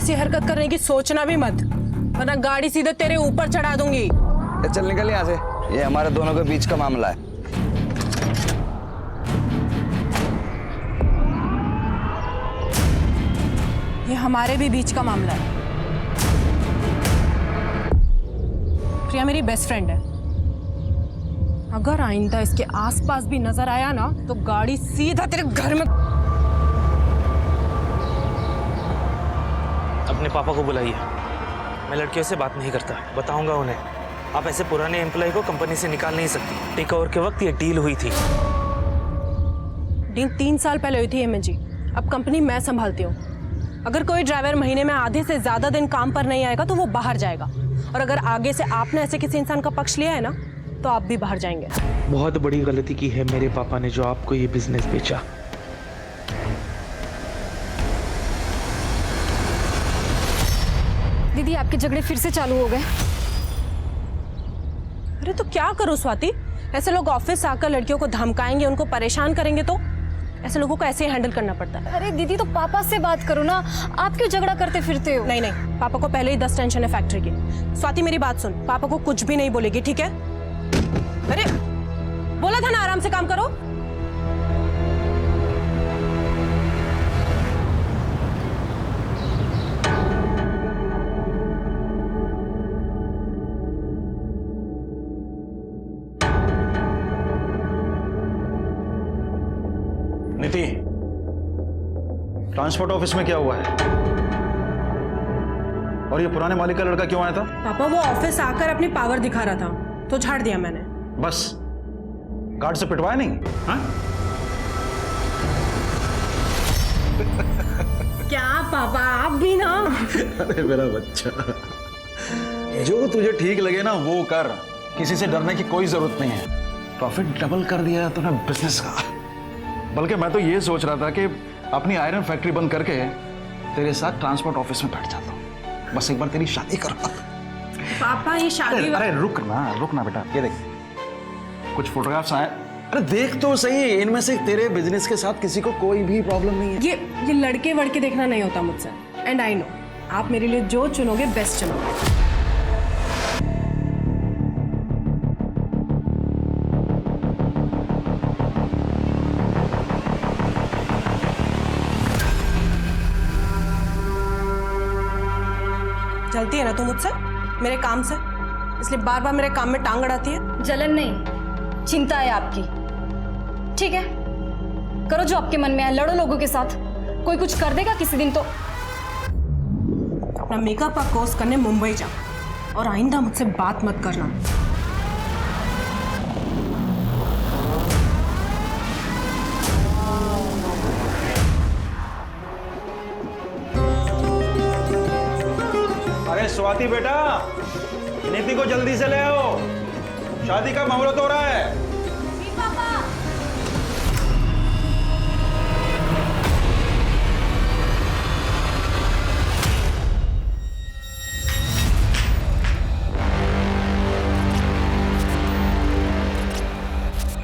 ऐसी हरकत करने की सोचना भी मत, वरना गाड़ी सीधे तेरे ऊपर चढ़ा दूंगी। चल निकल यहाँ से, ये हमारे दोनों के बीच का मामला है। ये हमारे भी बीच का मामला है। प्रिया मेरी बेस्ट फ्रेंड है, अगर आइंदा इसके आसपास भी नजर आया ना तो गाड़ी सीधा तेरे घर में। अपने पापा को बुलाइए, मैं लड़कियों से बात नहीं करता, बताऊंगा उन्हें। आप ऐसे पुराने एम्प्लॉय को कंपनी से निकाल नहीं सकती। टेक ओवर के वक्त ये डील हुई थी। डील 3 साल पहले हुई थी हेमंत जी, अब कंपनी मैं संभालती हूँ। अगर कोई ड्राइवर महीने में आधे से ज्यादा दिन काम पर नहीं आएगा तो वो बाहर जाएगा, और अगर आगे से आपने ऐसे किसी इंसान का पक्ष लिया है ना तो आप भी बाहर जाएंगे। बहुत बड़ी गलती की है मेरे पापा ने जो आपको ये बिजनेस बेचा। दीदी आपके झगड़े फिर से चालू हो गए। अरे तो क्या करूं स्वाति, ऐसे लोग ऑफिस आकर लड़कियों को धमकाएंगे, उनको परेशान करेंगे, तो ऐसे लोगों को ऐसे ही हैंडल करना पड़ता है। अरे दीदी तो पापा से बात करो ना, आप क्यों झगड़ा करते फिरते हो? नहीं नहीं, पापा को पहले ही 10 टेंशन है फैक्ट्री की। स्वाति मेरी बात सुन, पापा को कुछ भी नहीं बोलेगी, ठीक है? अरे बोला था ना आराम से काम करो। नीति, ट्रांसपोर्ट ऑफिस में क्या हुआ है? और ये पुराने मालिक का लड़का क्यों आया था? पापा वो ऑफिस आकर अपनी पावर दिखा रहा था तो झाड़ दिया मैंने। बस गार्ड से पिटवाया नहीं? हाँ? क्या पापा आप भी ना। अरे मेरा बच्चा, जो तुझे ठीक लगे ना वो कर, किसी से डरने की कोई जरूरत नहीं है। प्रॉफिट डबल कर दिया तूने बिजनेस का। बल्कि मैं तो ये सोच रहा था कि अपनी आयरन फैक्ट्री बंद करके तेरे साथ ट्रांसपोर्ट ऑफिस में बैठ जाता हूँ, बस एक बार तेरी शादी करो। पापा ये शादी। अरे रुक ना बेटा, ये देख कुछ फोटोग्राफ्स आए। अरे देख तो सही, इनमें से तेरे बिजनेस के साथ किसी को कोई भी प्रॉब्लम नहीं है। ये लड़के वड़के देखना नहीं होता मुझसे, एंड आई नो आप मेरे लिए जो चुनोगे बेस्ट चुनोगे। चलती है ना तू मुझसे, मेरे काम से, इसलिए बार बार मेरे काम में टांग अड़ाती है। जलन नहीं, चिंता है आपकी। ठीक है, करो जो आपके मन में है, लड़ो लोगों के साथ, कोई कुछ कर देगा किसी दिन तो। अपना मेकअप का कोर्स करने मुंबई जा, और आइंदा मुझसे बात मत करना। अरे स्वाति बेटा, नीति को जल्दी से ले आओ, शादी का मुहूर्त हो रहा है।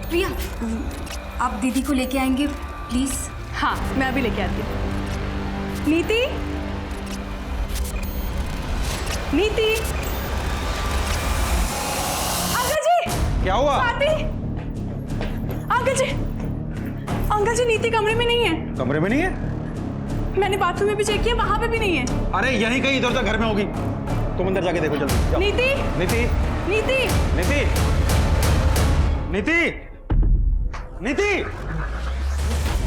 प्रिया, आप दीदी को लेके आएंगे प्लीज? हाँ मैं अभी लेके आती हूँ। नीति, नीति, अंकल जी। क्या हुआ? अंकल जी नीति कमरे में नहीं है। कमरे में नहीं है? मैंने बाथरूम में भी चेक किया, वहां पे भी नहीं है। अरे यहीं कहीं इधर उधर घर में होगी, तुम अंदर जाके देखो जल्दी। जाओ। नीति, नीति, नीति, नीति, नीति, नीति।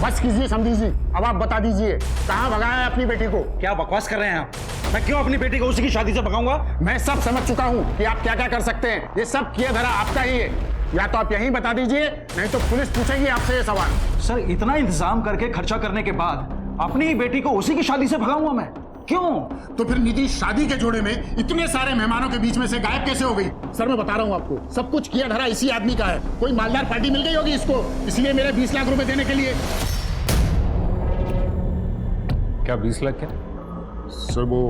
बस कीजिए समझी जी, अब आप बता दीजिए कहाँ भगाया है अपनी बेटी को? क्या बकवास कर रहे हैं आप? मैं क्यों अपनी बेटी को उसी की शादी से भगाऊंगा? मैं सब समझ चुका हूँ कि आप क्या क्या कर सकते हैं। ये सब किया धरा आपका ही है, या तो आप यहीं बता दीजिए, नहीं तो पुलिस पूछेगी आपसे ये सवाल। सर इतना इंतजाम करके खर्चा करने के बाद अपनी ही बेटी को उसी की शादी से भगाऊंगा मैं? क्यों? तो फिर निधि शादी के जोड़े में इतने सारे मेहमानों के बीच में से गायब कैसे हो गई? सर मैं बता रहा हूँ आपको, सब कुछ किया धरा इसी आदमी का है। कोई मालदार पार्टी मिल गई होगी इसको, इसलिए मेरे 20 लाख रुपए देने के लिए। क्या 20 लाख? क्या सर वो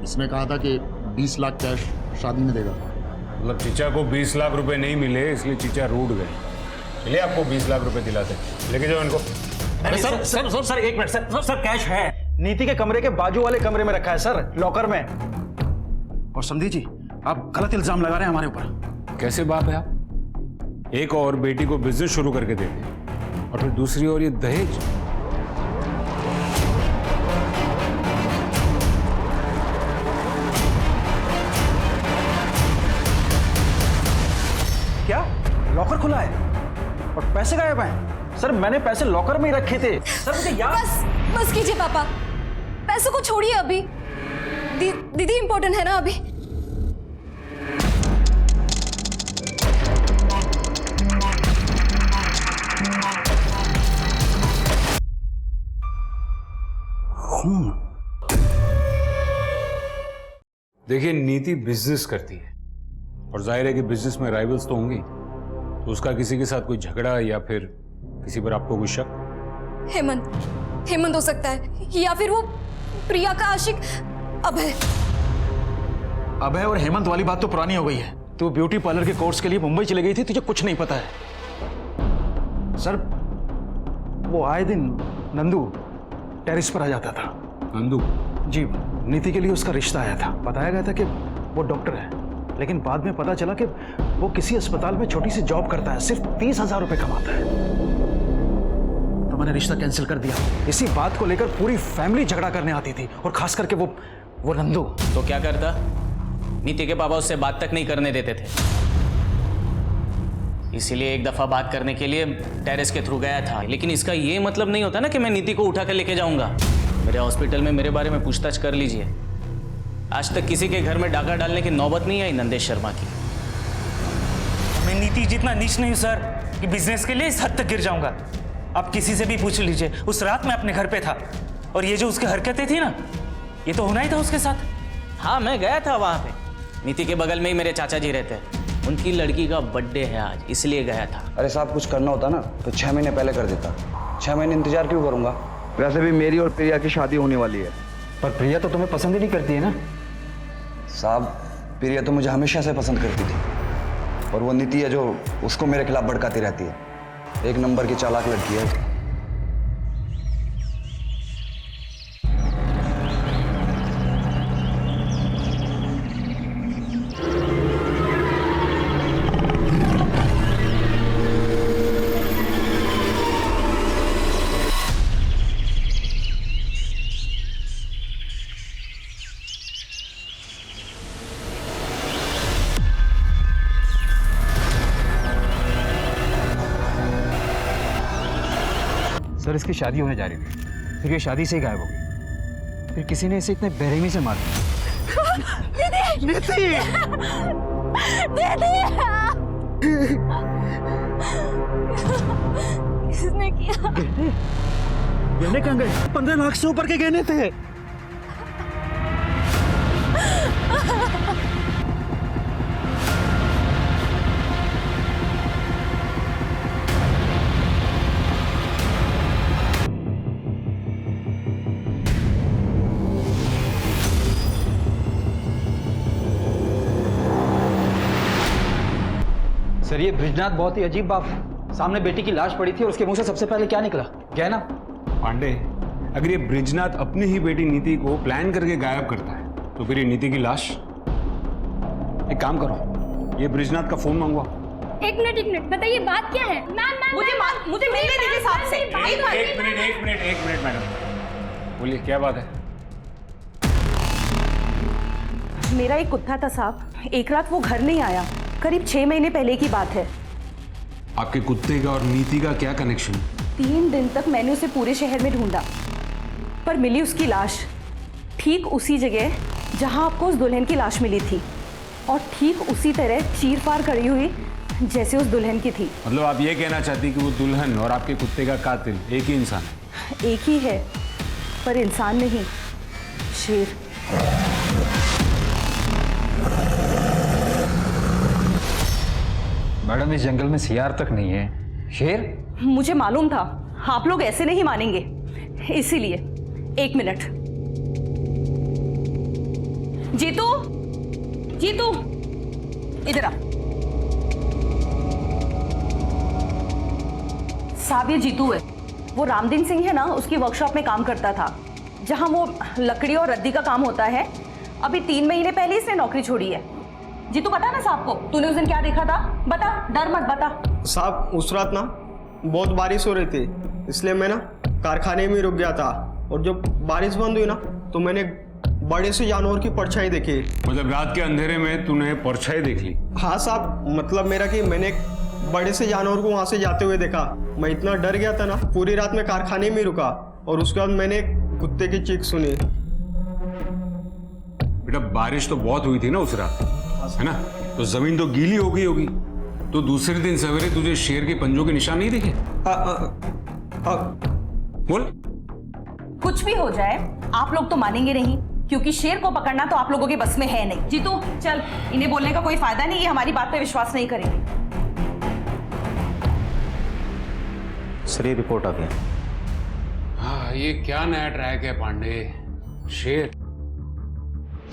इसने कहा था कि 20 लाख कैश शादी में देगा। मतलब चीचा को 20 लाख रुपए नहीं मिले इसलिए चीचा रूठ गए। चलिए आपको 20 लाख रुपए दिलाते, लेके जाओ इनको। अरे सर एक मिनट सर कैश है। नीति के कमरे के बाजू वाले कमरे में रखा है सर, लॉकर में। और समझी जी, आप गलत इल्जाम लगा रहे हैं हमारे ऊपर। कैसे बाप है आप? एक और बेटी को बिजनेस शुरू करके देते और फिर दूसरी ओर ये दहेज। क्या लॉकर खुला है और पैसे गायब हैं? सर मैंने पैसे लॉकर में ही रखे थे सर, मुझे याद। बस कीजिए पापा, पैसों को छोड़िए अभी। दीदी इंपॉर्टेंट है ना अभी। देखिए, नीति बिजनेस करती है और जाहिर है कि बिजनेस में राइवल्स तो होंगी, तो उसका किसी के साथ कोई झगड़ा या फिर किसी पर आपको कोई शक? हेमंत हो सकता है, या फिर वो प्रिया का आशिक अभय। अभय और हेमंत वाली बात तो पुरानी हो गई है। तू ब्यूटी पार्लर के कोर्स के लिए मुंबई चली गई थी, तुझे कुछ नहीं पता है। सर वो आए दिन नंदू टेरिस पर आ जाता था। नंदू? जी, नीति के लिए उसका रिश्ता आया था। बताया गया था कि वो डॉक्टर है, लेकिन बाद में पता चला कि वो किसी अस्पताल में छोटी सी जॉब करता है, सिर्फ 30,000 रुपए कमाता है। तो मैंने रिश्ता कैंसिल कर दिया। इसी बात को लेकर पूरी फैमिली झगड़ा करने आती थी, और खास करके वो नंदू। तो क्या करता? नीति के पापा उससे बात तक नहीं करने देते थे, इसीलिए एक दफा बात करने के लिए टेरेस के थ्रू गया था। लेकिन इसका ये मतलब नहीं होता ना कि मैं नीति को उठा कर लेके जाऊंगा। मेरे हॉस्पिटल में मेरे बारे में पूछताछ कर लीजिए। आज तक किसी के घर में डाका डालने की नौबत नहीं आई नंदेश शर्मा की। मैं नीति जितना नीच नहीं हूं सर कि बिजनेस के लिए इस हद तक गिर जाऊंगा। आप किसी से भी पूछ लीजिए, उस रात मैं अपने घर पे था और ये जो उसकी हरकतें थी ना, ये तो होना ही था उसके साथ। हाँ, मैं गया था वहां पे। नीति के बगल में ही मेरे चाचा जी रहते हैं, उनकी लड़की का बर्थडे है आज, इसलिए गया था। अरे साहब, कुछ करना होता ना तो 6 महीने पहले कर देता। 6 महीने इंतजार क्यों करूंगा? वैसे भी मेरी और प्रिया की शादी होने वाली है। पर प्रिया तो तुम्हें पसंद ही नहीं करती है ना? साहब, प्रिया तो मुझे हमेशा से पसंद करती थी, और वो नीति है जो उसको मेरे खिलाफ भड़काती रहती है। एक नंबर की चालाक लड़की है। सर इसकी शादी होने जा रही थी, फिर ये शादी से ही गायब हो गई। फिर किसी ने इसे इतने बेरहमी से मार दिया। किसने किया? गहने कहाँ गए? 15 लाख से ऊपर के गहने थे। सर ये ब्रिजनाथ बहुत ही अजीब बात है। सामने बेटी की लाश पड़ी थी और उसके मुंह से सबसे पहले क्या निकला? गहना। पांडे, अगर ये ब्रिजनाथ अपनी ही बेटी नीति को प्लान करके गायब करता है तो फिर ये नीति की लाश? एक काम करो, ये ब्रिजनाथ का फोन मंगवाओ। एक मिनट बताइए, बात क्या है? मैम मुझे मिलने दीजिए साहब से। एक मिनट मैडम, बोलिए क्या बात है? मेरा एक कुत्ता था साहब, एक रात वो घर नहीं आया। करीब 6 महीने पहले की बात है। आपके कुत्ते का और नीति का क्या कनेक्शन? 3 दिन तक मैंने उसे पूरे शहर में ढूंढा, पर मिली उसकी लाश ठीक उसी जगह जहां आपको उस दुल्हन की लाश मिली थी, और ठीक उसी तरह चीर-फाड़ करी हुई जैसे उस दुल्हन की थी। मतलब आप ये कहना चाहती कि वो दुल्हन और आपके कुत्ते का कातिल एक ही इंसान है? एक ही है, पर इंसान नहीं, शेर। मैडम इस जंगल में सियार तक नहीं है, शेर? मुझे मालूम था आप लोग ऐसे नहीं मानेंगे, इसीलिए। 1 मिनट। जीतू, जीतू इधर आ। साहब ये जीतू है, वो रामदीन सिंह है ना, उसकी वर्कशॉप में काम करता था। जहां वो लकड़ी और रद्दी का काम होता है। अभी 3 महीने पहले इसने नौकरी छोड़ी है। जी तू बता ना साहब को, तूने उस दिन क्या देखा था? बता, डर मत बता। साहब उस रात ना बहुत बारिश हो रही थी, इसलिए मैं ना कारखाने में रुक गया था, और जब बारिश बंद हुई ना तो मैंने बड़े से जानवर की परछाई देखी। मतलब रात के अंधेरे में तूने परछाई देख ली? हाँ साहब, मतलब मेरा कि मैंने एक बड़े से जानवर को वहां से जाते हुए देखा। मैं इतना डर गया था ना, पूरी रात में कारखाने में रुका, और उसके बाद मैंने कुत्ते की चीख सुनी। बेटा बारिश तो बहुत हुई थी ना उस रात, है ना, तो जमीन तो गीली हो गई होगी, तो दूसरे दिन सवेरे तुझे शेर के पंजों के निशान नहीं दिखे? बोल। कुछ भी हो जाए आप लोग तो मानेंगे नहीं, क्योंकि शेर को पकड़ना तो आप लोगों के बस में है नहीं। जीतू चल, इन्हें बोलने का कोई फायदा नहीं, ये हमारी बात पे विश्वास नहीं करेंगे। सर ये रिपोर्ट आ गया। हाँ, ये क्या नया ट्रैक है पांडे? शेर?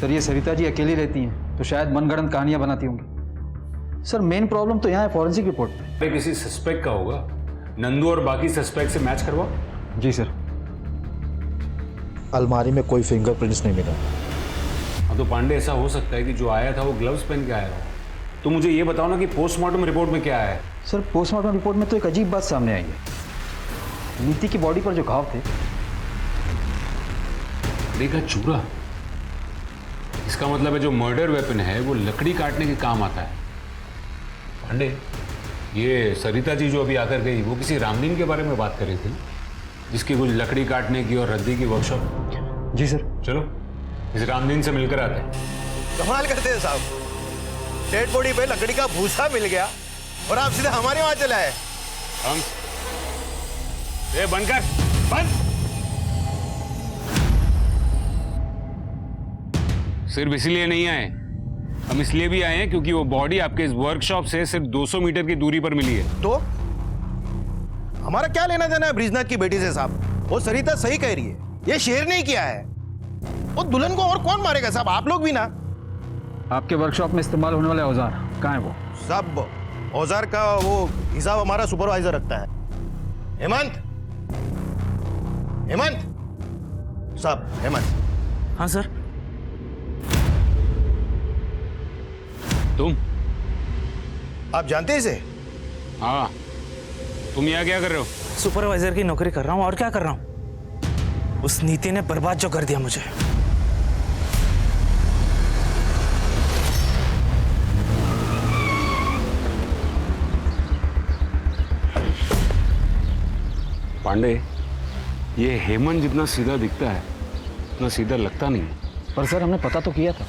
सर ये सरिता जी अकेली रहती हैं तो शायद मनगढ़ंत कहानियां बनाती होंगी। सर मेन प्रॉब्लम तो यहाँ है फॉरेंसिक रिपोर्ट पे। किसी सस्पेक्ट का होगा, नंदू और बाकी सस्पेक्ट से मैच करवाओ। जी सर। अलमारी में कोई फिंगरप्रिंट्स नहीं मिला। हाँ तो पांडे ऐसा हो सकता है कि जो आया था वो ग्लव्स पहन के आया हो। तो मुझे ये बताओ ना कि पोस्टमार्टम रिपोर्ट में क्या है? सर पोस्टमार्टम रिपोर्ट में तो एक अजीब बात सामने आई है। नीति की बॉडी पर जो घाव थे, देखा चूरा। इसका मतलब है जो मर्डर वेपन है वो लकड़ी काटने के काम आता है। पांडे, ये सरिता जी जो अभी आकर गई वो किसी रामदीन के बारे में बात कर रही थी, जिसकी कुछ लकड़ी काटने की और रद्दी की वर्कशॉप। जी सर। चलो इस रामदीन से मिलकर आते हैं। कमाल करते हैं साहब, डेड बॉडी पे लकड़ी का भूसा मिल गया और आप सीधे हमारे वहां चले आए। हम ये बंद कर, बंद। सिर्फ इसलिए नहीं आए, हम इसलिए भी आए हैं क्योंकि वो बॉडी आपके इस वर्कशॉप से सिर्फ 200 मीटर की दूरी पर मिली है। तो हमारा क्या लेना देना है ब्रिजनाथ की बेटी से साहब? वो सरिता सही कह रही है, ये शेर नहीं किया है। वो दुल्हन को और कौन मारेगा साहब? आप लोग भी ना। आपके वर्कशॉप में इस्तेमाल होने वाले औजार कहाँ है वो? सब औजार का वो हिसाब हमारा सुपरवाइजर रखता है। हेमंत, हेमंत साहब, हेमंत। हाँ सर। तुम? आप जानते हैं इसे? हाँ। तुम यहाँ क्या कर रहे हो? सुपरवाइजर की नौकरी कर रहा हूँ, और क्या कर रहा हूँ? उस नीति ने बर्बाद जो कर दिया मुझे। पांडे, ये हेमंत जितना सीधा दिखता है उतना सीधा लगता नहीं है। पर सर हमने पता तो किया था,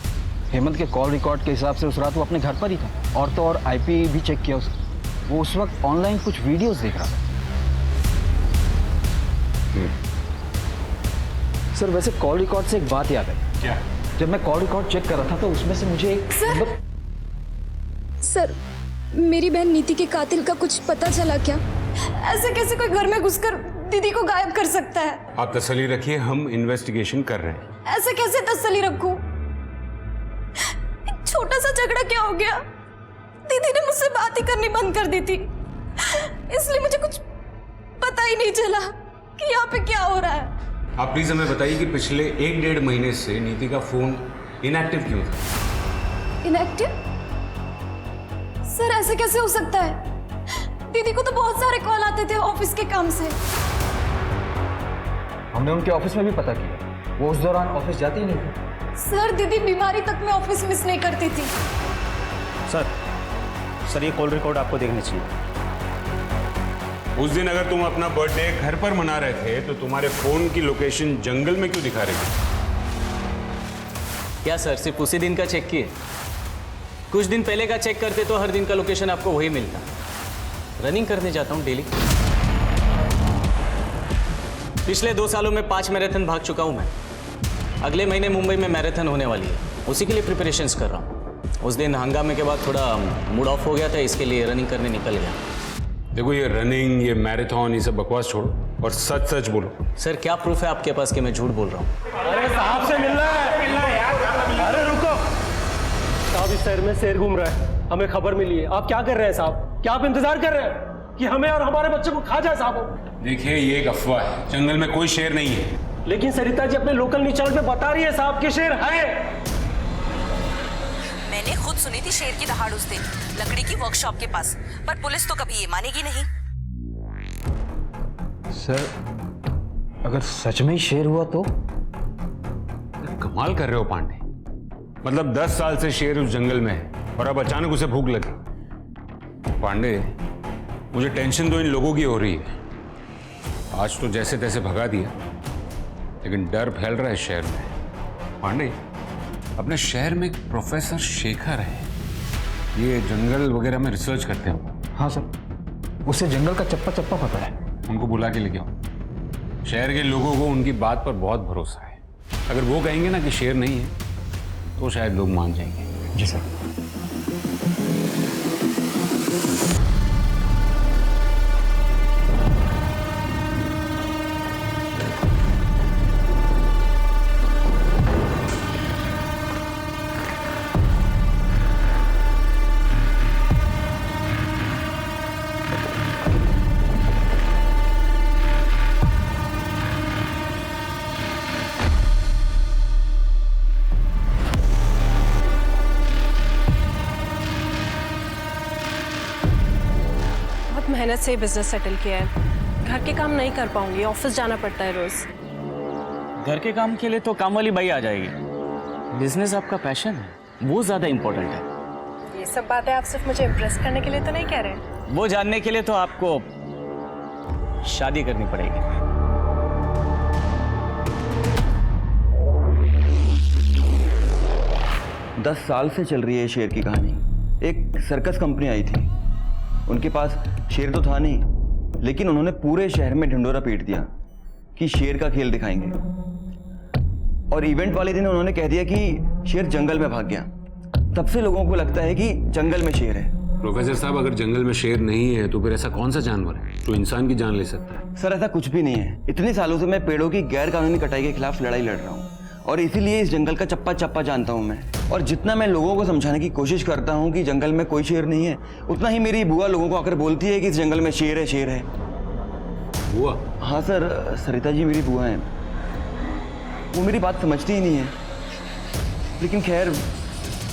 हेमंत के कॉल रिकॉर्ड के हिसाब से उस रात वो अपने घर पर ही था, और तो और आईपी भी चेक किया उसने। वो उस वक्त ऑनलाइन कुछ वीडियोस देख रहा था। सर वैसे कॉल रिकॉर्ड से एक बात याद है। क्या? जब मैं कॉल रिकॉर्ड चेक कर रहा था तो उसमें से मुझे एक सर मेरी बहन नीति के कातिल का कुछ पता चला क्या? ऐसे कैसे कोई घर में घुसकर दीदी को गायब कर सकता है? आप तसल्ली रखिए, हम इन्वेस्टिगेशन कर रहे हैं। ऐसे कैसे तसल्ली रखूं? छोटा सा झगड़ा क्या हो गया? दीदी ने मुझसे बात ही करनी बंद कर दी थी, इसलिए मुझे कुछ पता ही नहीं चला कि यहाँ पे क्या हो रहा है। आप प्लीज हमें बताइए कि पिछले 1-1.5 महीने से नीति का फोन इनएक्टिव क्यों था? इनएक्टिव? सर ऐसे कैसे हो सकता है? दीदी को तो बहुत सारे कॉल आते थे ऑफिस के काम से। हमने उनके ऑफिस में भी पता किया, वो उस दौरान ऑफिस जाती ही नहीं थी। सर दीदी बीमारी तक में ऑफिस मिस नहीं करती थी। सर ये कॉल रिकॉर्ड आपको देखनी चाहिए। उस दिन अगर तुम अपना बर्थडे घर पर मना रहे थे तो तुम्हारे फोन की लोकेशन जंगल में क्यों दिखा रही थी? क्या सर सिर्फ उसी दिन का चेक किए? कुछ दिन पहले का चेक करते तो हर दिन का लोकेशन आपको वही मिलता। रनिंग करने जाता हूँ डेली। पिछले 2 सालों में 5 मैराथन भाग चुका हूँ मैं। अगले महीने मुंबई में मैराथन होने वाली है, उसी के लिए प्रिपरेशंस कर रहा हूँ। उस दिन हंगामे के बाद थोड़ा मूड ऑफ हो गया था, इसके लिए रनिंग करने निकल गया। देखो ये रनिंग, ये मैराथन, ये सब बकवास छोड़ो और सच सच बोलो। सर क्या प्रूफ है आपके पास कि मैं झूठ बोल रहा हूँ? अरे साहब से मिलना है यार। अरे रुको साहब, इस शहर में शेर घूम रहा है, हमें खबर मिली है। आप क्या कर रहे हैं साहब? क्या आप इंतजार कर रहे हैं कि हमें और हमारे बच्चे को खा जाए साहब? देखिए ये एक अफवाह है, जंगल में कोई शेर नहीं है। लेकिन सरिता जी अपने लोकल न्यूज चैनल पे बता रही है साहब कि शेर है। मैंने खुद सुनी थी शेर की दहाड़ उस दिन लकड़ी की वर्कशॉप के पास, पर पुलिस तो कभी ये मानेगी नहीं। सर अगर सच में ही शेर हुआ तो? कमाल कर रहे हो पांडे। मतलब 10 साल से शेर उस जंगल में है और अब अचानक उसे भूख लगी। पांडे मुझे टेंशन तो इन लोगों की हो रही है। आज तो जैसे तैसे भगा दिया, लेकिन डर फैल रहा है शहर में। पांडे अपने शहर में एक प्रोफेसर शेखर है, ये जंगल वगैरह में रिसर्च करते हैं। हाँ सर, उसे जंगल का चप्पा चप्पा पता है। उनको बुला के लेके आओ। शहर के लोगों को उनकी बात पर बहुत भरोसा है। अगर वो कहेंगे ना कि शेर नहीं है तो शायद लोग मान जाएंगे। जी सर। मेहनत से बिजनेस सेटल किया है। घर के काम नहीं कर पाऊंगी, ऑफिस जाना पड़ता है रोज। घर के काम के लिए तो काम वाली बाई आ जाएगी। बिजनेस आपका पैशन है, वो ज्यादा इंपॉर्टेंट है। ये सब बातें आप सिर्फ मुझे इम्प्रेस करने के लिए तो नहीं कह रहे? वो जानने के लिए तो आपको शादी करनी पड़ेगी। दस साल से चल रही है शेर की कहानी। एक सर्कस कंपनी आई थी, उनके पास शेर तो था नहीं, लेकिन उन्होंने पूरे शहर में ढिंडोरा पीट दिया कि शेर का खेल दिखाएंगे। और इवेंट वाले दिन उन्होंने कह दिया कि शेर जंगल में भाग गया। तब से लोगों को लगता है कि जंगल में शेर है। प्रोफेसर साहब, अगर जंगल में शेर नहीं है तो फिर ऐसा कौन सा जानवर है जो इंसान की जान ले सकता है? सर ऐसा कुछ भी नहीं है। इतने सालों से मैं पेड़ों की गैर कानूनी कटाई के खिलाफ लड़ाई लड़ रहा हूँ और इसीलिए इस जंगल का चप्पा चप्पा जानता हूँ मैं। और जितना मैं लोगों को समझाने की कोशिश करता हूँ कि जंगल में कोई शेर नहीं है, उतना ही मेरी बुआ लोगों को आकर बोलती है कि इस जंगल में शेर है, शेर है। बुआ? हाँ सर, सरिता जी मेरी बुआ हैं। वो मेरी बात समझती ही नहीं है। लेकिन खैर,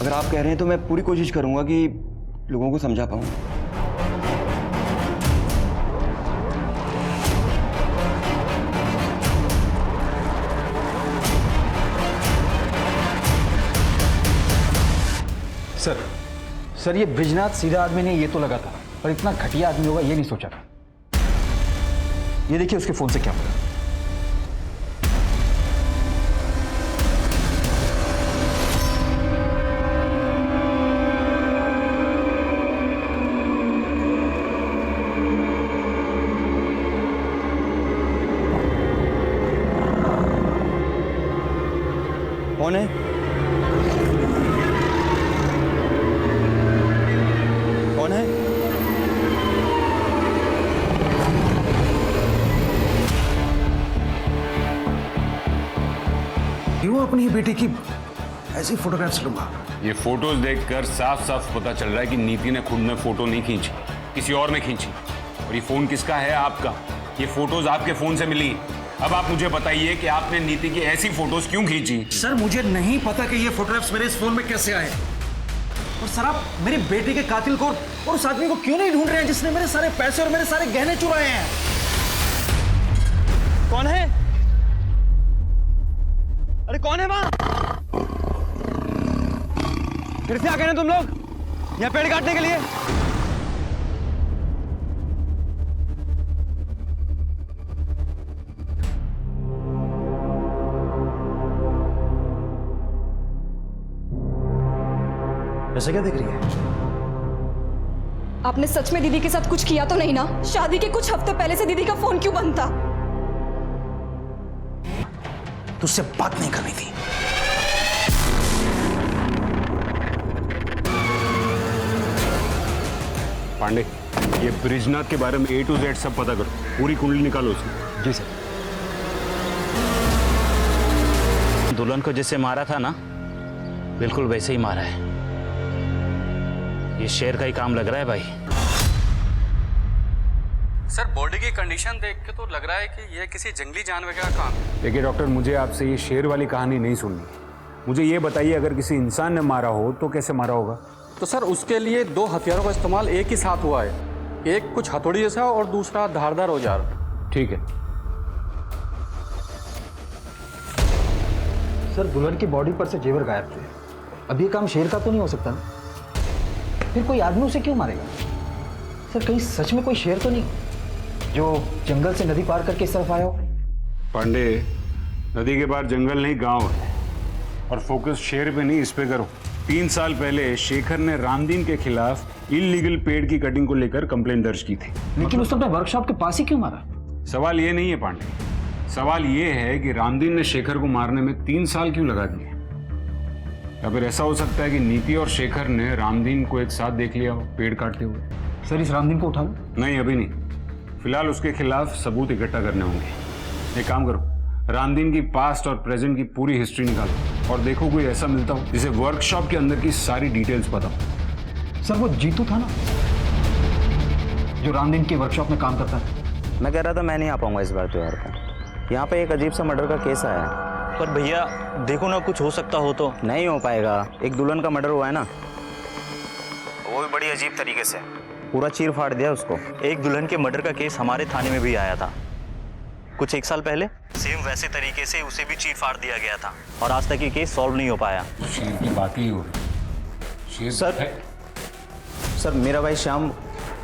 अगर आप कह रहे हैं तो मैं पूरी कोशिश करूँगा कि लोगों को समझा पाऊँ। सर ये ब्रिजनाथ सीधा आदमी नहीं, ये तो लगा था, पर इतना घटिया आदमी होगा ये नहीं सोचा था। ये देखिए उसके फोन से क्या मिला। कौन है? कौन है? क्यों अपनी बेटी की ऐसी फोटोग्राफ्स लूंगा? ये फोटोज देखकर साफ साफ पता चल रहा है कि नीति ने खुद में फोटो नहीं खींची, किसी और ने खींची। और ये फोन किसका है? आपका। ये फोटोज आपके फोन से मिली। अब आप मुझे बताइए कि आपने नीति की ऐसी फोटोज क्यों खींची? सर मुझे नहीं पता कि ये फोटोग्राफ्स मेरे इस फोन में कैसे आए। और सर आप मेरी बेटी के कातिल को और उस आदमी को क्यों नहीं ढूंढ रहे हैं जिसने मेरे सारे पैसे और मेरे सारे गहने चुराए हैं? कौन है? अरे कौन है वहां? फिर से आ गए ना तुम लोग यहाँ पेड़ काटने के लिए? ऐसे क्या देख रही है? आपने सच में दीदी के साथ कुछ किया तो नहीं ना? शादी के कुछ हफ्ते पहले से दीदी का फोन क्यों बंद था? तुझसे बात नहीं करनी थी। पांडे, ये ब्रिजनाथ के बारे में A to Z सब पता करो, पूरी कुंडली निकालो उसकी। जी सर। दुल्हन को जैसे मारा था ना, बिल्कुल वैसे ही मारा है। ये शेर का ही काम लग रहा है भाई। सर बॉडी की कंडीशन देख के तो लग रहा है कि यह किसी जंगली जानवर का काम है। देखिए डॉक्टर, मुझे आपसे ये शेर वाली कहानी नहीं सुननी। मुझे ये बताइए, अगर किसी इंसान ने मारा हो तो कैसे मारा होगा? तो सर उसके लिए 2 हथियारों का इस्तेमाल एक ही साथ हुआ है, एक कुछ हथौड़ी जैसा और दूसरा धारदार औजार। ठीक है। सर दुल्हन की बॉडी पर से जेवर गायब थे। अब ये काम शेर का तो नहीं हो सकता ना? फिर कोई आदमी उसे क्यों मारेगा? सर कहीं सच में कोई शेर तो नहीं जो जंगल से नदी पार करके इस तरफ आया हो? पांडे, नदी के पार जंगल नहीं गांव है, और फोकस शेर पे नहीं इस पे करो। 3 साल पहले शेखर ने रामदीन के खिलाफ इलीगल पेड़ की कटिंग को लेकर कंप्लेंट दर्ज की थी। लेकिन उसने अपने वर्कशॉप के पास ही क्यों मारा? सवाल ये नहीं है पांडे, सवाल ये है कि रामदीन ने शेखर को मारने में 3 साल क्यों लगा दिए? या फिर ऐसा हो सकता है कि नीति और शेखर ने रामदीन को एक साथ देख लिया हो पेड़ काटते हुए। सर इस रामदीन को उठा लो। नहीं, अभी नहीं, फिलहाल उसके खिलाफ सबूत इकट्ठा करने होंगे। एक काम करो, रामदीन की पास्ट और प्रेजेंट की पूरी हिस्ट्री निकालो और देखो कोई ऐसा मिलता हो जिसे वर्कशॉप के अंदर की सारी डिटेल्स पता हो। सर वो जीतू था ना जो रामदीन की वर्कशॉप में काम करता है? मैं कह रहा था मैं नहीं आ पाऊंगा इस बार त्योहार पर। यहाँ पे एक अजीब सा मर्डर का केस आया है। पर भैया देखो ना, कुछ हो सकता हो तो। नहीं हो पाएगा, एक दुल्हन का मर्डर हुआ है ना, वो भी बड़ी अजीब तरीके से, पूरा चीर फाड़ दिया उसको। एक दुल्हन के मर्डर का केस हमारे थाने में भी आया था कुछ 1 साल पहले, सेम वैसे तरीके से उसे भी चीर फाड़ दिया गया था और आज तक ये केस सॉल्व नहीं हो पाया। शेर की बात ही हो रही। सर मेरा भाई श्याम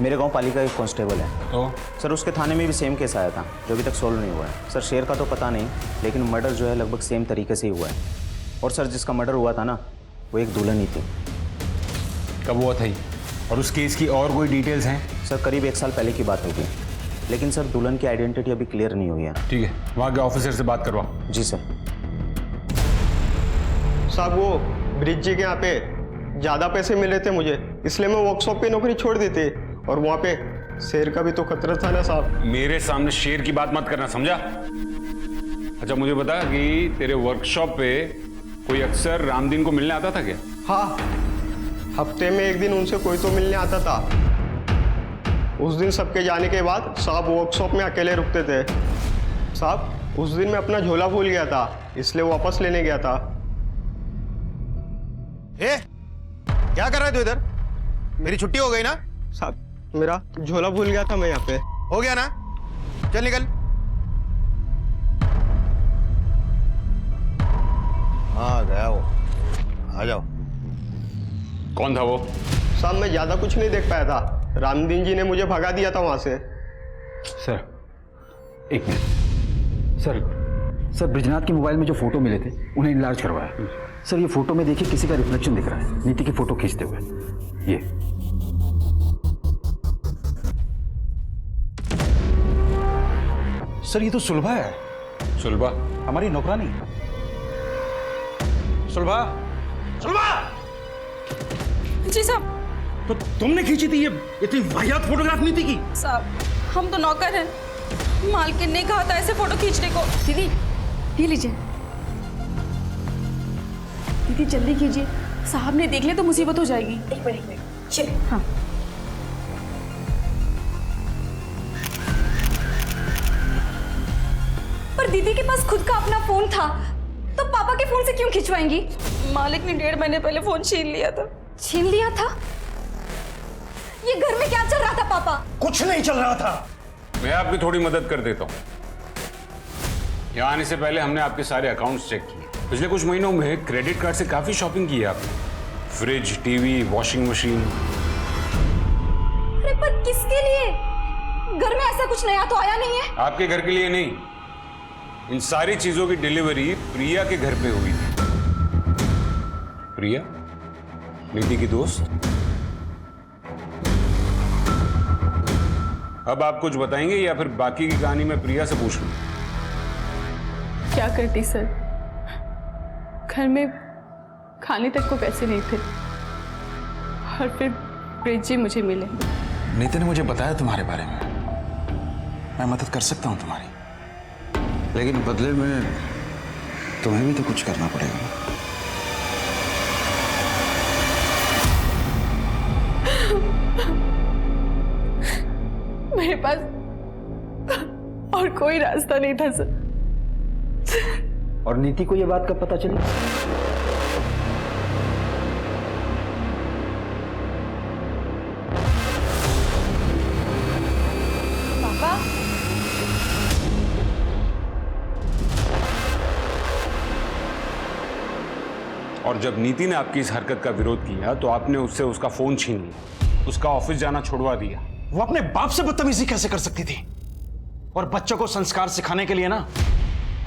मेरे गांव पालिका एक कांस्टेबल है। तो सर उसके थाने में भी सेम केस आया था जो अभी तक सॉल्व नहीं हुआ है। सर शेर का तो पता नहीं, लेकिन मर्डर जो है लगभग सेम तरीके से ही हुआ है। और सर जिसका मर्डर हुआ था ना, वो एक दुल्हन ही थी। कब हुआ था ये? और उस केस की और कोई डिटेल्स हैं? सर करीब 1 साल पहले की बात होगी, लेकिन सर दुल्हन की आइडेंटिटी अभी क्लियर नहीं हुई है। ठीक है, वहाँ के ऑफिसर से बात करवाओ। जी सर। साहब वो ब्रिज जी के यहाँ पे ज़्यादा पैसे मिल रहे थे मुझे, इसलिए मैं वर्कशॉप पे नौकरी छोड़ दी थी। और वहाँ पे शेर का भी तो खतरा था ना साहब। मेरे सामने शेर की बात मत करना, समझा? अच्छा मुझे बता कि तेरे वर्कशॉप पे कोई अक्सर रामदीन को मिलने आता था क्या? हाँ, हफ्ते में 1 दिन उनसे कोई तो मिलने आता था। उस दिन सबके जाने के बाद साहब वर्कशॉप में अकेले रुकते थे। साहब उस दिन मैं अपना झोला भूल गया था, इसलिए वापस लेने गया था। क्या कर रहे तू इधर? मेरी छुट्टी हो गई ना? साहब मेरा झोला भूल गया था मैं यहाँ पे। हो गया ना? चल निकल। हाँ गया वो, आ जाओ। कौन था वो? साहब मैं ज्यादा कुछ नहीं देख पाया था, रामदीन जी ने मुझे भगा दिया था वहां से। सर एक मिनट। सर ब्रिजनाथ के मोबाइल में जो फोटो मिले थे उन्हें इनलार्ज करवाया। सर ये फोटो में देखिए किसी का रिफ्लेक्शन दिख रहा है, नीति की फोटो खींचते हुए। ये सर ये तो सुलभा है। सुलभा? हमारी नौकरानी। सुलभा, सुलभा! जी साहब। तो तुमने खींची थी ये इतनी वाहियात फोटोग्राफ नीति की? साहब हम तो नौकर हैं, मालकिन ने कहा था ऐसे फोटो खींचने को। दीदी ये लीजिए। दीदी जल्दी कीजिए, साहब ने देख लिया तो मुसीबत हो जाएगी। एक मिनट चल। हाँ पर दीदी के पास खुद का अपना फोन था, तो पापा के फोन से क्यों खिंचवाएंगी? मालिक ने 1.5 महीने पहले फोन छीन लिया था। छीन लिया था? ये घर में क्या चल रहा था पापा? कुछ नहीं चल रहा था। मैं आपकी थोड़ी मदद कर देता हूँ। यहाँ आने से पहले हमने आपके सारे अकाउंट्स चेक किए। पिछले कुछ महीनों में क्रेडिट कार्ड से काफी शॉपिंग की है आपने, फ्रिज, टीवी, वॉशिंग मशीन। अरे पर किसके लिए? घर में ऐसा कुछ नया तो आया नहीं है। आपके घर के लिए नहीं, इन सारी चीजों की डिलीवरी प्रिया के घर पे हुई थी। प्रिया नीति की दोस्त। अब आप कुछ बताएंगे या फिर बाकी की कहानी मैं प्रिया से पूछ लूं? क्या करती सर, घर में खाने तक को पैसे नहीं थे और फिर ब्रिज जी मुझे मिले। नीति ने मुझे बताया तुम्हारे बारे में। मैं मदद कर सकता हूँ तुम्हारी, लेकिन बदले में तुम्हें भी तो कुछ करना पड़ेगा। मेरे पास और कोई रास्ता नहीं था सर। और नीति को यह बात कब पता चली? पापा, और जब नीति ने आपकी इस हरकत का विरोध किया तो आपने उससे उसका फोन छीन लिया, उसका ऑफिस जाना छुड़वा दिया। वो अपने बाप से बदतमीजी कैसे कर सकती थी? और बच्चों को संस्कार सिखाने के लिए ना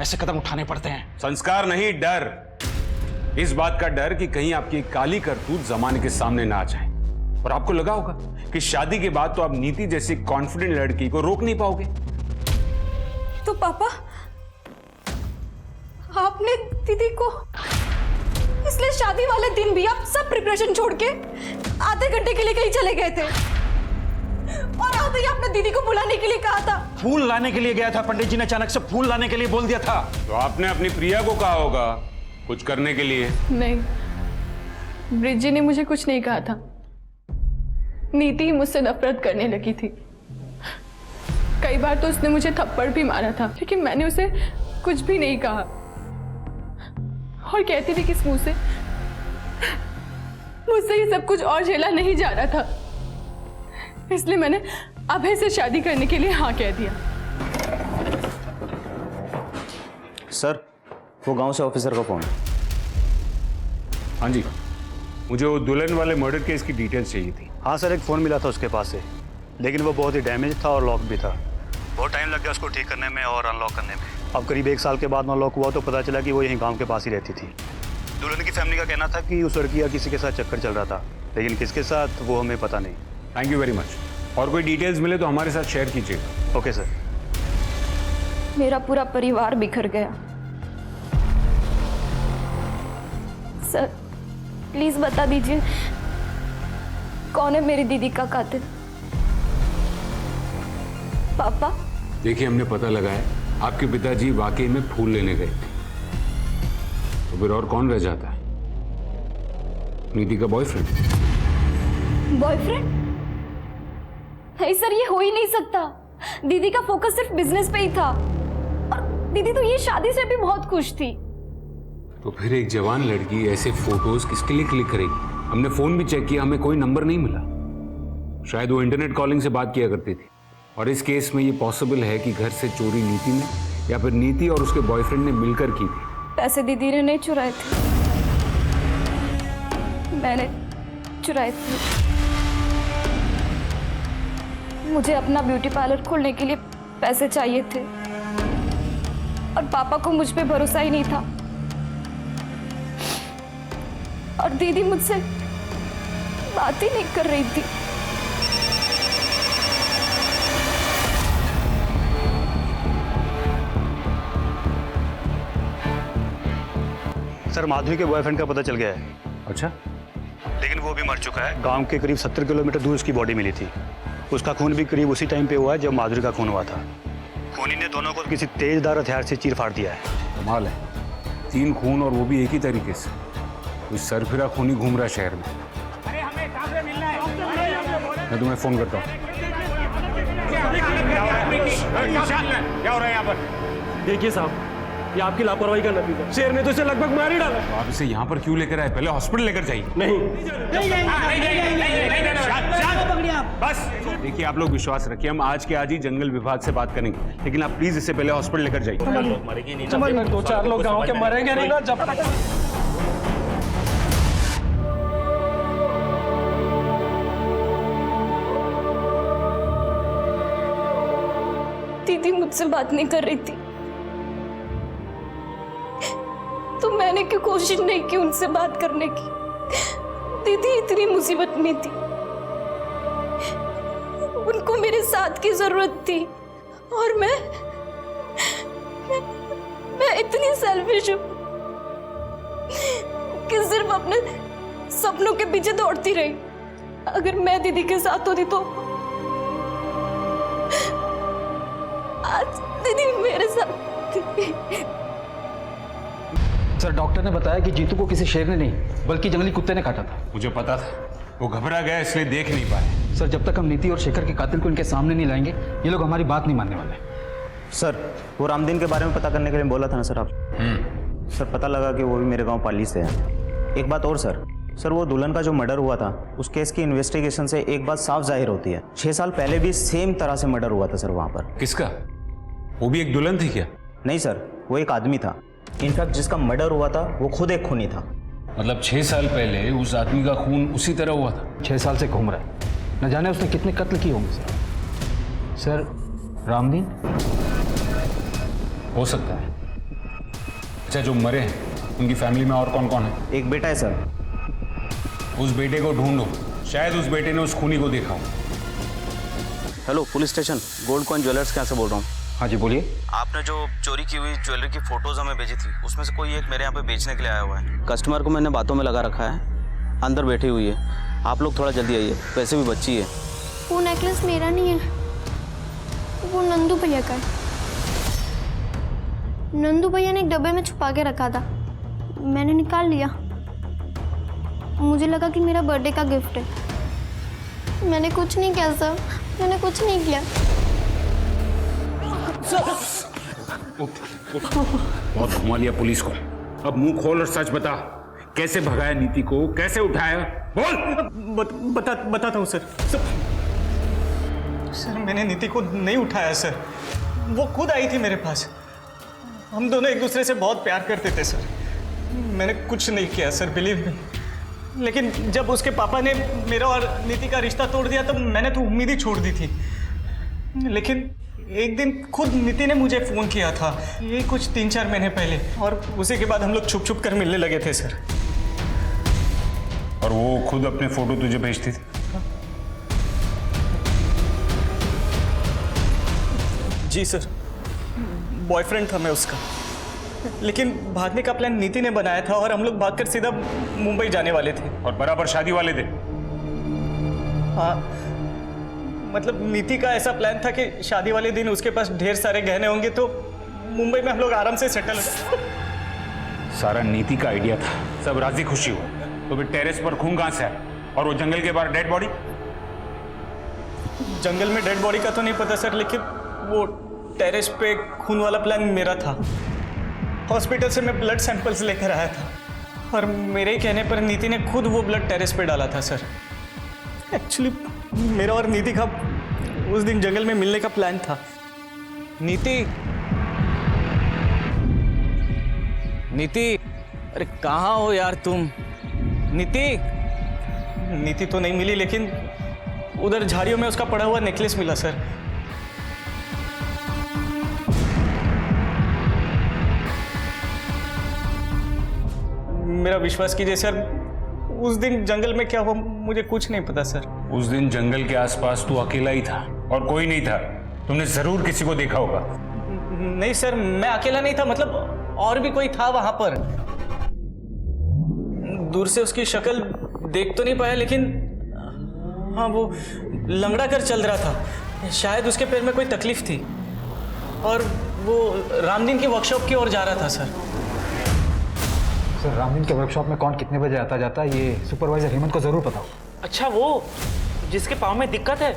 ऐसे कदम उठाने पड़ते हैं। संस्कार नहीं, डर। इस बात का डर कि कहीं आपकी काली करतूत जमाने के सामने ना आ जाए। और आपको लगा होगा कि शादी के बाद तो आप नीति जैसी कॉन्फिडेंट लड़की को रोक नहीं पाओगे। तो पापा, आपने दीदी को, इसलिए शादी वाले दिन भी आप सब प्रिपरेशन छोड़ के आधे घंटे के लिए कहीं चले गए थे, और आधे ही आपने दीदी को बुलाने के लिए कहा था। फूल लाने के लिए गया था, पंडित जी ने अचानक से फूल लाने के लिए बोल दिया था। तो आपने अपनी प्रिया को कहा होगा कुछ करने के लिए। नहीं, ब्रिजी ने मुझे कुछ नहीं कहा था। नीति ही मुझसे नफरत करने लगी थी। कई बार तो उसने मुझे थप्पड़ भी मारा था, लेकिन मैंने उसे कुछ भी नहीं कहा और कहती थी कि इस मुंह से मुझसे ये सब कुछ और झेला नहीं जा रहा था, इसलिए मैंने अभय से शादी करने के लिए हाँ कह दिया। सर, वो गांव से ऑफिसर का फोन। हाँ जी, मुझे वो दुल्हन वाले मर्डर केस की डिटेल्स चाहिए थी। हाँ सर, एक फ़ोन मिला था उसके पास से, लेकिन वो बहुत ही डैमेज था और लॉक भी था। बहुत टाइम लग गया उसको ठीक करने में और अनलॉक करने में। अब करीब 1 साल के बाद अनलॉक हुआ तो पता चला कि वो यहीं गांव के पास ही रहती थी। दुल्हन की फैमिली का कहना था कि उस लड़की का किसी के साथ चक्कर चल रहा था, लेकिन किसके साथ वो हमें पता नहीं। Thank you very much. और कोई डिटेल्स मिले तो हमारे साथ शेयर कीजिएगा। Okay sir. मेरा पूरा परिवार बिखर गया। सर, प्लीज बता दीजिए कौन है मेरी दीदी का कातिल। पापा, देखिए, हमने पता लगाया आपके पिताजी वाकई में फूल लेने गए थे, तो फिर और कौन रह जाता है? नीति का बॉयफ्रेंड। बॉयफ्रेंड? नहीं सर, ये हो ही नहीं सकता। दीदी का फोकस सिर्फ बिजनेस पे ही था, और दीदी तो ये शादी से भी बहुत खुश थी। तो फिर एक जवान लड़की ऐसे फोटोज किसके लिए क्लिक करेगी? हमने फोन भी चेक किया, हमें कोई नंबर नहीं मिला। शायद वो इंटरनेट कॉलिंग से बात किया करती थी। और इस केस में ये पॉसिबल है कि घर से चोरी नीति ने या फिर नीति और उसके बॉयफ्रेंड ने मिलकर की थी। पैसे दीदी ने नहीं चुराए थे, मैंने चुराए थे। मुझे अपना ब्यूटी पार्लर खोलने के लिए पैसे चाहिए थे, और पापा को मुझ पे भरोसा ही नहीं था, और दीदी मुझसे बात ही नहीं कर रही थी। सर, माधुरी के बॉयफ्रेंड का पता चल गया है। अच्छा? लेकिन वो भी मर चुका है। गांव के करीब 70 किलोमीटर दूर उसकी बॉडी मिली थी। उसका खून भी करीब उसी टाइम पे हुआ है जब माधुरी का खून हुआ था। खूनी ने दोनों को किसी तेजदार हथियार से चीर फाड़ दिया है। कमाल है, 3 खून और वो भी एक ही तरीके से। कोई सरफिरा खूनी घूम रहा है शहर में। मैं तुम्हें फोन करता हूँ। क्या हो रहा है यहाँ पर? देखिए साहब, ये आपकी लापरवाही का नतीजा। शेर ने तो इसे लगभग मार ही डाला। तो आप इसे यहाँ पर क्यों लेकर आए? पहले हॉस्पिटल लेकर जाइए। नहीं, बस देखिए, आप लोग विश्वास रखिए, हम आज के आज ही जंगल विभाग से बात करेंगे, लेकिन आप प्लीज इसे पहले हॉस्पिटल लेकर जाइए। 2-4 लोग गांव के मरेंगे नहीं ना जब तक। दीदी मुझसे बात नहीं कर रही थी, तो मैंने क्यों कोशिश नहीं की उनसे बात करने की। दीदी इतनी मुसीबत में थी, उनको मेरे साथ की जरूरत थी, और मैं इतनी सेल्फिश हूं कि सिर्फ अपने सपनों के पीछे दौड़ती रही। अगर मैं दीदी के साथ होती तो आज दीदी मेरे साथ थी। सर, डॉक्टर ने बताया कि जीतू को किसी शेर ने नहीं बल्कि जंगली कुत्ते ने काटा था। मुझे पता था, वो घबरा गया इसलिए देख नहीं पाए। सर, जब तक हम नीति और शेखर के कातिल को इनके सामने नहीं लाएंगे, ये लोग हमारी बात नहीं मानने वाले। सर वो रामदीन के बारे में पता करने के लिए बोला था ना सर आप। सर पता लगा कि वो भी मेरे गांव पाली से है। एक बात और सर वो दुल्हन का जो मर्डर हुआ था उस केस की इन्वेस्टिगेशन से एक बात साफ जाहिर होती है, 6 साल पहले भी सेम तरह से मर्डर हुआ था सर वहाँ पर। किसका? वो भी एक दुल्हन थी क्या? नहीं सर, वो एक आदमी था। इनफैक्ट जिसका मर्डर हुआ था वो खुद एक खूनी था। मतलब 6 साल पहले उस आदमी का खून उसी तरह हुआ था? 6 साल से घूम रहा है, न जाने उसने कितने कत्ल किए होंगे सर। सर रामदीन हो सकता है। अच्छा, जो मरे हैं उनकी फैमिली में और कौन कौन है? एक बेटा है सर। उस बेटे को ढूंढो, शायद उस बेटे ने उस खूनी को देखा हो। Hello police station, gold coin jewellers कहाँ से बोल रहा हूँ? हाँ जी बोलिए। आपने जो चोरी की हुई ज्वेलरी की फोटोज हमें भेजी थी, उसमें से कोई एक मेरे यहाँ पे बेचने के लिए आया हुआ है। कस्टमर को मैंने बातों में लगा रखा है, अंदर बैठी हुई है। आप लोग थोड़ा जल्दी आइए, वैसे भी बच्ची है। वो नेकलेस मेरा नहीं है, वो नंदू भैया का है। नंदू भैया ने एक डब्बे में छुपा के रखा था, मैंने निकाल लिया। मुझे लगा कि मेरा बर्थडे का गिफ्ट है। मैंने कुछ नहीं किया सर, मैंने कुछ नहीं किया। बहुत घुमा लिया पुलिस को। अब मुंह खोल और सच बता, कैसे भगाया नीति को, कैसे उठाया? बोल। बताता हूँ सर। सर मैंने नीति को नहीं उठाया सर, वो खुद आई थी मेरे पास। हम दोनों एक दूसरे से बहुत प्यार करते थे सर। मैंने कुछ नहीं किया सर, बिलीव मी। लेकिन जब उसके पापा ने मेरा और नीति का रिश्ता तोड़ दिया तो मैंने तो उम्मीद ही छोड़ दी थी। लेकिन एक दिन खुद नीति ने मुझे फ़ोन किया था, ये कुछ 3-4 महीने पहले, और उसी के बाद हम लोग छुप छुप कर मिलने लगे थे सर। और वो खुद अपने फोटो तुझे भेजती थी? जी सर, बॉयफ्रेंड था मैं उसका। लेकिन भागने का प्लान नीति ने बनाया था और हम लोग भागकर सीधा मुंबई जाने वाले थे। और बराबर शादी वाले थे? हाँ, मतलब नीति का ऐसा प्लान था कि शादी वाले दिन उसके पास ढेर सारे गहने होंगे तो मुंबई में हम लोग आराम से सेटल हो। सारा नीति का आइडिया था, सब राजी खुशी हो। तो फिर टेरेस पर खून कहां से आया? और वो जंगल के बाहर डेड बॉडी? जंगल में डेड बॉडी का तो नहीं पता सर, लेकिन वो टेरेस पे खून वाला प्लान मेरा था। हॉस्पिटल से मैं ब्लड सैंपल्स लेकर आया था और मेरे ही कहने पर नीति ने खुद वो ब्लड टेरेस पे डाला था सर। एक्चुअली मेरा और नीति का उस दिन जंगल में मिलने का प्लान था। नीति, अरे कहाँ हो यार तुम? नीति तो नहीं मिली, लेकिन उधर झाड़ियों में उसका पड़ा हुआ नेकलेस मिला सर। मेरा विश्वास कीजिए सर, उस दिन जंगल में क्या हुआ मुझे कुछ नहीं पता सर। उस दिन जंगल के आसपास तू अकेला ही था और कोई नहीं था। तुमने जरूर किसी को देखा होगा। नहीं सर, मैं अकेला नहीं था, मतलब और भी कोई था वहां पर। दूर से उसकी शक्ल देख तो नहीं पाया, लेकिन हाँ वो लंगड़ा कर चल रहा था। शायद उसके पैर में कोई तकलीफ थी और वो रामदीन की वर्कशॉप की ओर जा रहा था सर। सर रामदीन के वर्कशॉप में कौन कितने बजे आता जाता है ये सुपरवाइजर हेमंत को जरूर पता हो। अच्छा, वो जिसके पाँव में दिक्कत है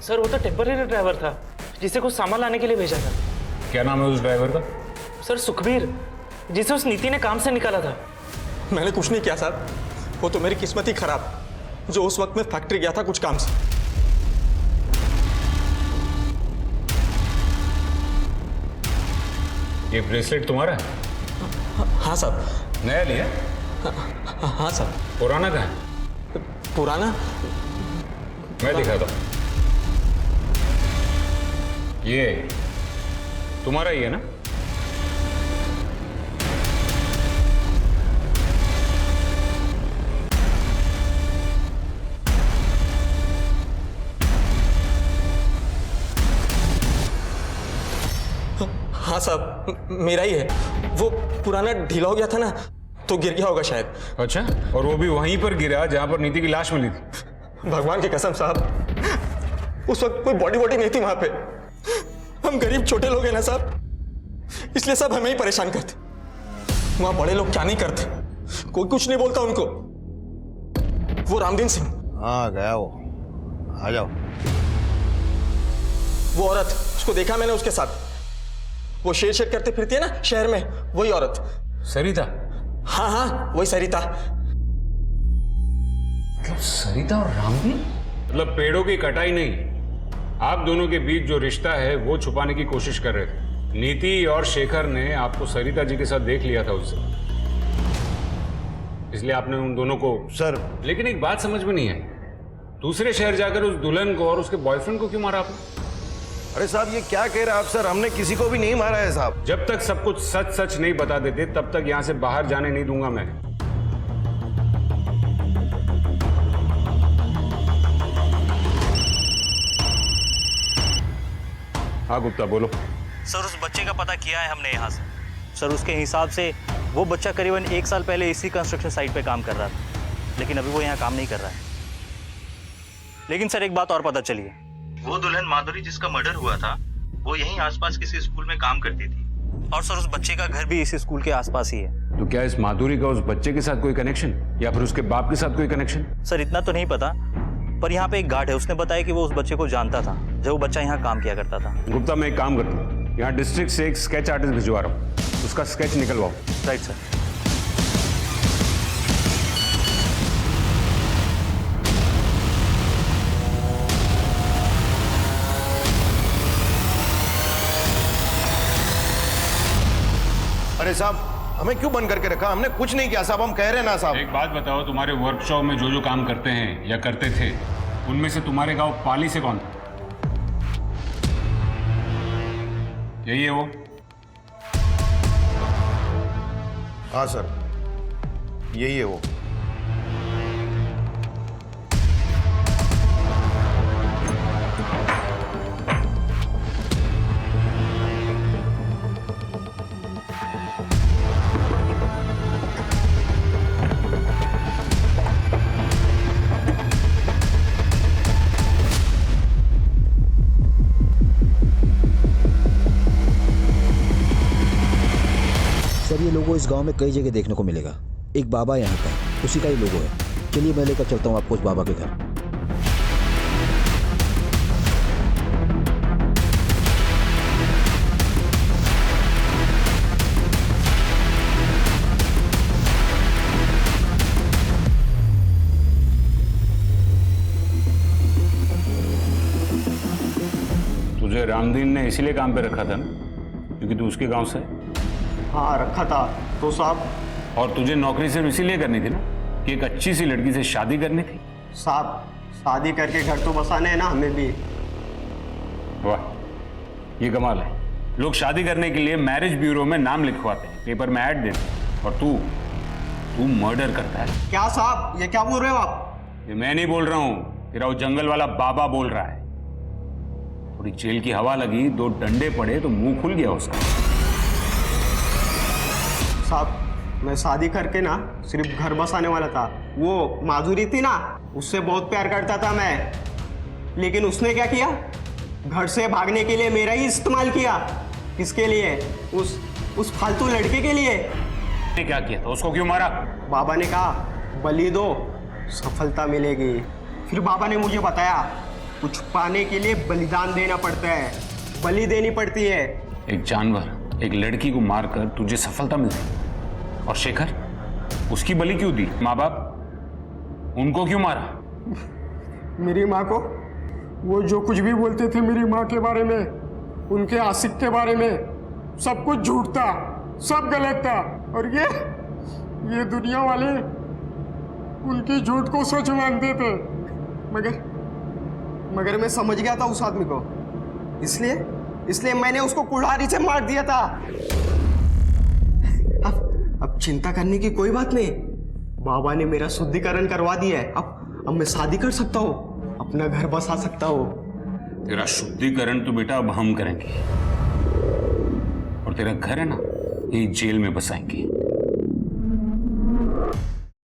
सर, वो तो टेम्पररी ड्राइवर था जिसे कुछ सामान लाने के लिए भेजा था। क्या नाम है उस ड्राइवर का? सर सुखबीर, जिसे उस नीति ने काम से निकाला था। मैंने कुछ नहीं किया सर, वो तो मेरी किस्मत ही खराब, जो उस वक्त मैं फैक्ट्री गया था कुछ काम से। ये ब्रेसलेट तुम्हारा है? हाँ साहब। नया लिया? हाँ साहब। पुराना कहाँ है? पुराना मैं दिखाता हूँ। ये तुम्हारा ही है ना? हाँ साहब, मेरा ही है। वो पुराना ढीला हो गया था ना, तो गिर गया होगा शायद। अच्छा, और वो भी वहीं पर गिरा जहां पर नीति की लाश मिली थी? भगवान की कसम साहब, उस वक्त कोई बॉडी नहीं थी वहां पे। हम गरीब छोटे लोग हैं ना साहब, इसलिए सब हमें ही परेशान करते। वहां बड़े लोग क्या नहीं करते, कोई कुछ नहीं बोलता उनको। वो रामदीन सिंह। हाँ गया वो, आ जाओ। वो औरत, उसको देखा मैंने उसके साथ, वो शेर शेर करते फिरती है ना शहर में, वही औरत। सरिता? हाँ हाँ वही सरिता। मतलब सरिता और रामवीर? मतलब पेड़ों की कटाई नहीं, आप दोनों के बीच जो रिश्ता है वो छुपाने की कोशिश कर रहे थे। नीति और शेखर ने आपको सरिता जी के साथ देख लिया था उससे, इसलिए आपने उन दोनों को। सर लेकिन एक बात समझ में नहीं आई, दूसरे शहर जाकर उस दुल्हन को और उसके बॉयफ्रेंड को क्यों मारा आपने? अरे साहब ये क्या कह रहे हैं आप सर, हमने किसी को भी नहीं मारा है साहब। जब तक सब कुछ सच सच नहीं बता देते तब तक यहां से बाहर जाने नहीं दूंगा मैं। हाँ गुप्ता बोलो। सर उस बच्चे का पता किया है हमने यहाँ से। सर उसके हिसाब से वो बच्चा करीबन 1 साल पहले इसी कंस्ट्रक्शन साइट पे काम कर रहा था, लेकिन अभी वो यहाँ काम नहीं कर रहा है। लेकिन सर एक बात और पता चली है, वो दुल्हन माधुरी जिसका मर्डर हुआ था वो यहीं आसपास किसी स्कूल में काम करती थी, और सर उस बच्चे का घर भी इसी स्कूल के आसपास ही है। तो क्या इस माधुरी का उस बच्चे के साथ कोई कनेक्शन, या फिर उसके बाप के साथ कोई कनेक्शन? सर इतना तो नहीं पता, पर यहाँ पे एक गार्ड है, उसने बताया कि वो उस बच्चे को जानता था जब वो बच्चा यहाँ काम किया करता था। गुप्ता मैं एक काम करता हूँ, यहाँ डिस्ट्रिक्ट से एक स्केच आर्टिस्ट भिजवा रहा हूँ, उसका स्केच निकलवाओ। Right sir. अरे साहब हमें क्यों बंद करके रखा? हमने कुछ नहीं किया साहब, हम कह रहे हैं ना साहब। एक बात बताओ, तुम्हारे वर्कशॉप में जो जो काम करते हैं या करते थे उनमें से तुम्हारे गांव पाली से कौन था? यही है वो? हाँ सर यही है वो। सर ये लोगो इस गांव में कई जगह देखने को मिलेगा। एक बाबा यहाँ का है, उसी का ही लोगो है। चलिए मैं लेकर चलता हूँ आपको उस बाबा के घर। तुझे रामदीन ने इसीलिए काम पे रखा था ना, क्योंकि तू उसके गांव से है? हाँ रखा था तो साहब। और तुझे नौकरी सिर्फ इसीलिए करनी थी ना कि एक अच्छी सी लड़की से शादी करनी थी? साहब शादी करके घर तो बसाने हैं ना हमें भी। वाह ये कमाल है, लोग शादी करने के लिए मैरिज ब्यूरो में नाम लिखवाते हैं, पेपर में ऐड देते हैं, और तू मर्डर करता है। क्या साहब ये क्या बोल रहे हो आप? ये मैं नहीं बोल रहा हूँ, तेरा वो जंगल वाला बाबा बोल रहा है। थोड़ी जेल की हवा लगी, 2 डंडे पड़े तो मुंह खुल गया उसका। साहब मैं शादी करके ना सिर्फ घर बसाने वाला था। वो माधुरी थी ना, उससे बहुत प्यार करता था मैं, लेकिन उसने क्या किया, घर से भागने के लिए मेरा ही इस्तेमाल किया। किसके लिए? उस फालतू लड़के के लिए। ने क्या किया था? उसको क्यों मारा? बाबा ने कहा बलि दो, सफलता मिलेगी। फिर बाबा ने मुझे बताया कुछ पाने के लिए बलिदान देना पड़ता है, बलि देनी पड़ती है। एक जानवर एक लड़की को मारकर तुझे सफलता मिलती, और शेखर उसकी बलि क्यों दी? माँ बाप उनको क्यों मारा? मेरी माँ को वो जो कुछ भी बोलते थे मेरी माँ के बारे में, उनके आशिक के बारे में, सब कुछ झूठ था, सब गलत था। और ये दुनिया वाले उनकी झूठ को सच मानते थे। मगर मैं समझ गया था उस आदमी को, इसलिए मैंने उसको कुल्हाड़ी से मार दिया था। अब चिंता करने की कोई बात नहीं, बाबा ने मेरा शुद्धिकरण करवा दिया है। अब मैं शादी कर सकता हूँ, अपना घर बसा सकता हूँ। तेरा शुद्धिकरण तो बेटा अब हम करेंगे, और तेरा घर है ना, यही जेल में बसाएंगे।